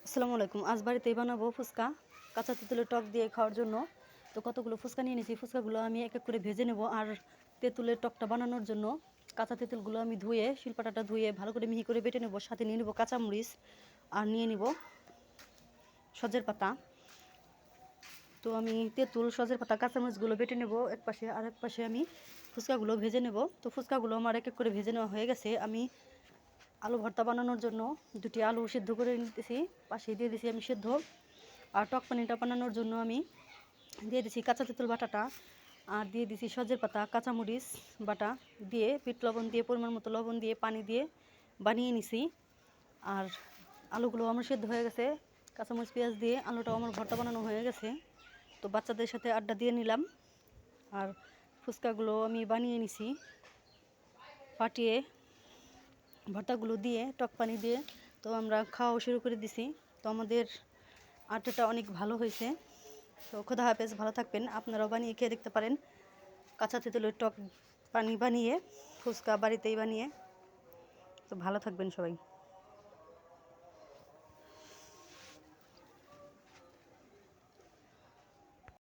আসসালামু আলাইকুম। আজ বাড়িতেই বানাবো ফুচকা, কাঁচা তেঁতুলের টক দিয়ে খাওয়ার জন্য। তো কতগুলো ফুচকা নিয়ে নিয়েছি। ফুচকাগুলো আমি এক এক করে ভেজে নেব। আর তেঁতুলের টকটা বানানোর জন্য কাঁচা তেঁতুলগুলো আমি ধুয়ে, শিলপাটাটা ধুয়ে ভালো করে মিহি করে বেটে নেব। সাথে নিয়ে নেব কাঁচামরিচ আর নিয়ে নেব সজের পাতা। তো আমি তেঁতুল, সজের পাতা, কাঁচামরিচগুলো বেটে নেব এক পাশে, আর এক পাশে আমি ফুচকাগুলো ভেজে নেব। তো ফুচকাগুলো আমার এক এক করে ভেজে নেওয়া হয়ে গেছে। আমি আলু ভর্তা বানানোর জন্য দুটি আলু সিদ্ধ করে নিতেছি, পাশে দিয়ে দিছি আমি সিদ্ধ। আর টক পানিটা বানানোর জন্য আমি দিয়ে দিছি কাঁচা তেঁতুল বাটাটা, আর দিয়ে দিছি সজের পাতা, কাঁচামরিচ বাটা দিয়ে, বিট লবণ দিয়ে, পরিমাণ মতো লবণ দিয়ে, পানি দিয়ে বানিয়ে নিছি। আর আলুগুলো আমার সিদ্ধ হয়ে গেছে, কাঁচামরিচ পেঁয়াজ দিয়ে আলুটাও আমার ভর্তা বানানো হয়ে গেছে। তো বাচ্চাদের সাথে আড্ডা দিয়ে নিলাম। আর ফুচকাগুলো আমি বানিয়ে নিছি, ফাটিয়ে ভর্তাগুলো দিয়ে, টক পানি দিয়ে। তো আমরা খাওয়া শুরু করে দিছি। তো আমাদের আড্ডাটা অনেক ভালো হয়েছে। তো খোদা হাফেজ, ভালো থাকবেন। আপনারাও বানিয়ে খেয়ে দেখতে পারেন কাঁচা তেঁতুলের টক পানি বানিয়ে, ফুচকা বাড়িতেই বানিয়ে। তো ভালো থাকবেন সবাই।